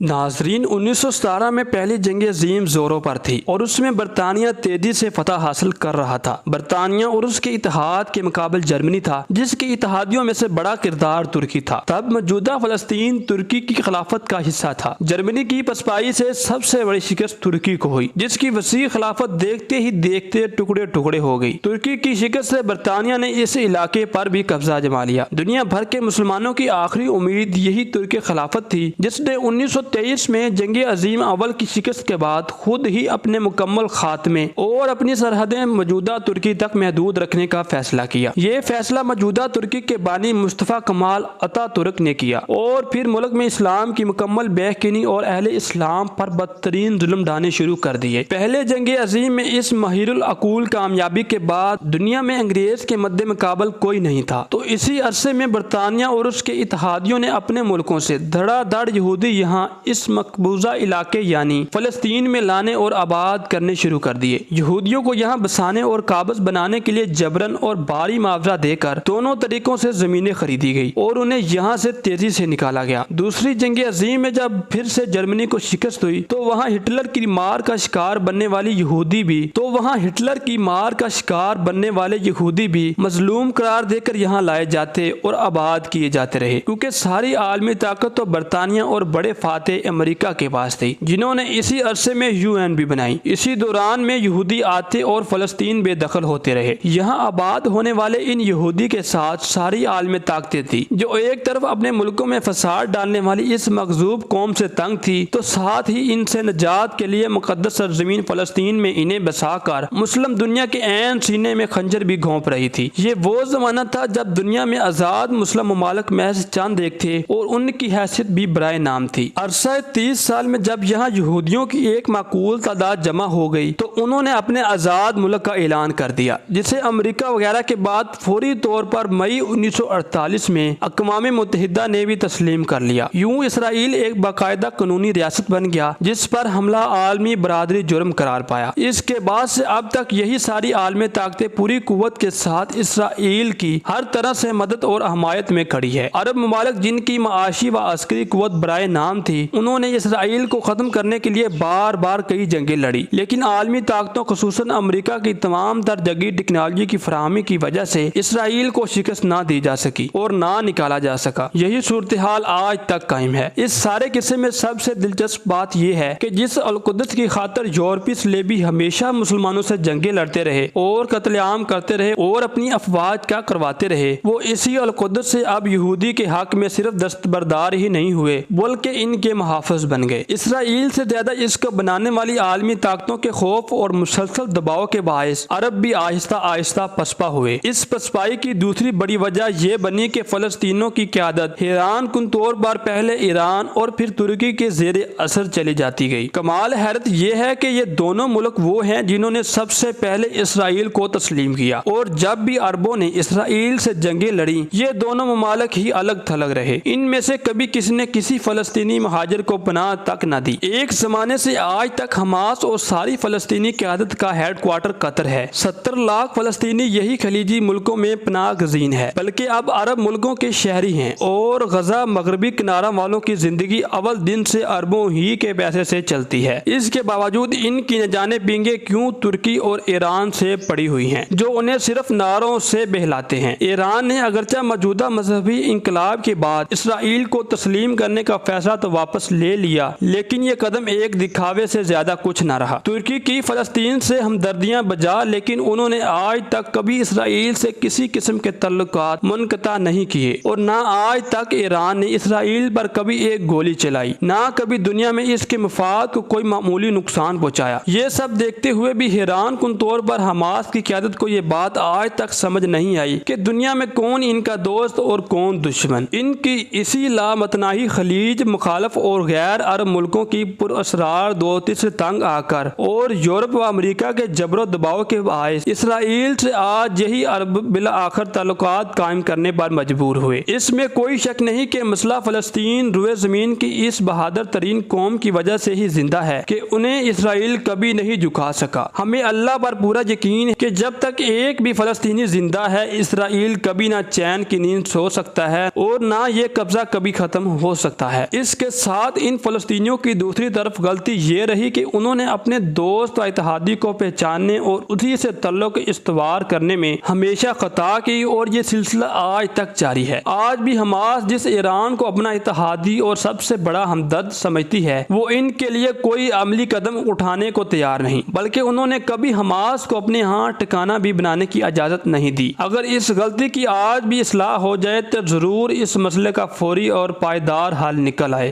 नाजरीन 1917 में पहली जंग अजीम जोरों पर थी और उसमें बरतानिया तेजी से फतह हासिल कर रहा था। बरतानिया और उसके इत्तेहाद के मुकाबले जर्मनी था, जिसके इत्तेहादियों में से बड़ा किरदार तुर्की था। तब मौजूदा फलस्तीन तुर्की की खिलाफत का हिस्सा था। जर्मनी की पसपाई से सबसे बड़ी शिकस्त तुर्की को हुई, जिसकी वसी खिलाफत देखते ही देखते टुकड़े टुकड़े हो गई। तुर्की की शिकस्त से बरतानिया ने इस इलाके पर भी कब्जा जमा लिया। दुनिया भर के मुसलमानों की आखिरी उम्मीद यही तुर्की खिलाफत थी, जिसने 1923 में जंग अजीम अव्वल की शिकस्त के बाद खुद ही अपने मुकम्मल खात्मे और अपनी सरहदें मौजूदा तुर्की तक महदूद रखने का फैसला किया। ये फैसला मौजूदा तुर्की के बानी मुस्तफा कमाल अतातुर्क ने किया और फिर मुल्क में इस्लाम की मुकम्मल बेयकीनी और अहले इस्लाम पर बदतरीन जुल्म ढाने शुरू कर दिए। पहले जंग अजीम में इस महिरुल अकूल कामयाबी के बाद दुनिया में अंग्रेज के मद्दे मुकाबल कोई नहीं था। तो इसी अरसे में बरतानिया और उसके इत्तेहादियों ने अपने मुल्कों से धड़ाधड़ यहूदी यहाँ इस मकबूजा इलाके यानी फलस्तीन में लाने और आबाद करने शुरू कर दिए। यहूदियों को यहाँ बसाने और काबज बनाने के लिए जबरन और भारी मुआवजा देकर दोनों तरीकों से जमीनें खरीदी गई और उन्हें यहाँ से तेजी से निकाला गया। दूसरी जंग अजीम में जब फिर से जर्मनी को शिकस्त हुई तो वहाँ हिटलर की मार का शिकार बनने वाले यहूदी भी मजलूम करार देकर यहाँ लाए जाते और आबाद किए जाते रहे, क्योंकि सारी आलमी ताकत तो बरतानिया और बड़े फातेह अमेरिका के पास थी, जिन्होंने इसी अरसे में यूएन भी बनाई। इसी दौरान में यहूदी आते और फलस्तीन बेदखल होते रहे। यहाँ आबाद होने वाले इन यहूदी के साथ सारी आलमी ताकतें थी, जो एक तरफ अपने मुल्कों में फसाद डालने वाली इस मखजूब कौम से तंग थी, तो साथ ही इनसे निजात के लिए मुकद्दस सरजमीन फलस्तीन में इन्हें बसाकर मुस्लिम दुनिया के ऐन सीने में खंजर भी घोंप रही थी। ये वो जमाना था जब दुनिया में आजाद मुस्लिम ममालिक महज चंद एक थे और उनकी हैसियत भी बराए नाम थी। अरसा 30 साल में जब यहाँ यहूदियों की एक माकूल तादाद जमा हो गई तो उन्होंने अपने आजाद मुल्क का ऐलान कर दिया, जिसे अमेरिका वगैरह के बाद फौरी तौर पर मई 1948 में अक़वाम मुत्तहिदा ने भी तस्लीम कर लिया। यूं इसराइल एक बाकायदा कानूनी रियासत बन गया, जिस पर हमला आलमी बरादरी जुर्म करार पाया। इसके बाद से अब तक यही सारी आलमी ताकतें पूरी कुव्वत के साथ इसराइल की हर तरह से मदद और हमायत में खड़ी है। अरब ममालिक जिनकी माशी व अस्करी कुव्वत बराए नाम थी, उन्होंने इसराइल को खत्म करने के लिए बार बार कई जंगें लड़ी, लेकिन आलमी ताकतों खुसूसन अमेरिका की तमाम तर जदीद टेक्नोलॉजी की फराहमी की वजह से इसराइल को शिकस्त ना दी जा सकी और ना निकाला जा सका। यही सूरत हाल आज तक कायम है। इस सारे किस्से में सबसे दिलचस्प बात यह है कि जिस अल-कुद्स की खातर यूरोपीय सलेबी हमेशा मुसलमानों से जंगें लड़ते रहे और कत्लेआम करते रहे और अपनी अफवाज क्या करवाते रहे, वो इसी अल-कुद्स से अब यहूदी के हक में सिर्फ दस्तबरदार ही नहीं हुए बल्कि इनके मुहाफ़िज़ बन गए। इसराइल से ज्यादा इसको बनाने वाली आलमी ताकतों के खौफ और मुसलसल दबाव के बायस अरब भी आहिस्ता आहिस्ता पसपा हुए। इस पसपाई की दूसरी बड़ी वजह यह बनी कि फलस्तीनों की क़यादत हैरान कुन तौर पर पहले ईरान और फिर तुर्की के ज़ेरे असर चली जाती गई। कमाल हैरत यह है कि ये दोनों मुल्क वो हैं जिन्होंने सबसे पहले इसराइल को तस्लीम किया, और जब भी अरबों ने इसराइल से जंगें लड़ी ये दोनों ममालिक ही अलग थलग रहे। इनमें से कभी किसी ने किसी फलस्तीनी महाजिर को पनाह तक न दी। एक जमाने से आज तक हमास और सारी फलस्तीनी क़यादत का हेड क्वार्टर कतर है। 70 लाख फलस्तीनी यही खलीजी मुल्कों में पनाह गज़ीन है, बल्कि अब अरब मुल्कों के शहरी हैं और गजा मगरबी किनारा वालों की जिंदगी अव्वल दिन से अरबों ही के पैसे से चलती है। इसके बावजूद इनकी न जाने पींगे क्यों तुर्की और ईरान से पड़ी हुई हैं, जो उन्हें सिर्फ नारों से बहलाते हैं। ईरान ने अगरचा मौजूदा मजहबी इंकलाब के बाद इसराइल को तस्लीम करने का फैसला तो वापस ले लिया, लेकिन ये कदम एक दिखावे से ज्यादा कुछ न रहा। तुर्की की फलस्तीन से हमदर्दियां बजा, लेकिन उन्होंने आज तक कभी इसराइल से किसी किस्म के तल्लुकात मुनक़ता नहीं किए और ना आज तक ईरान ने इसराइल पर कभी एक गोली चलाई, ना कभी दुनिया में इसके मफाद को कोई मामूली नुकसान पहुंचाया। ये सब देखते हुए भी हैरान कुन तौर पर हमास की क़यादत को ये बात आज तक समझ नहीं आई कि दुनिया में कौन इनका दोस्त और कौन दुश्मन। इनकी इसी लामतनाही खलीज मुखालफ और गैर अरब मुल्कों की पुरअसरार दोस्ती से तंग आकर और यूरोप व अमेरिका के जबरो दबाव के बायस इसराइल से आज यही अरब बिला आखिर ताल्लुकात कायम करने पर मजबूर हुए। इसमें कोई शक नहीं कि मसला फलस्तीन रुए जमीन की इस बहादुर तरीन कौम की वजह से ही जिंदा है कि उन्हें इसराइल कभी नहीं झुका सका। हमें अल्लाह पर पूरा यकीन है कि जब तक एक भी फलस्तीनी जिंदा है इसराइल कभी ना चैन की नींद सो सकता है और ना ये कब्जा कभी खत्म हो सकता है। इसके साथ इन फलस्तीनियों की दूसरी तरफ गलती ये रही कि उन्होंने अपने दोस्त व इत्तेहादी को पहचानने और उसी से तल्लुक इस्तवार करने में हमेशा खता की और ये सिलसिला आज तक जारी है। आज भी हमास जिस ईरान को अपना इत्तेहादी और सबसे बड़ा हमदर्द समझती है, वो इनके लिए कोई अमली कदम उठाने को तैयार नहीं, बल्कि उन्होंने कभी हमास को अपने यहाँ ठिकाना भी बनाने की इजाज़त नहीं दी। अगर इस गलती की आज भी इस्लाह हो जाए तो ज़रूर इस मसले का फौरी और पायदार हल निकल आए।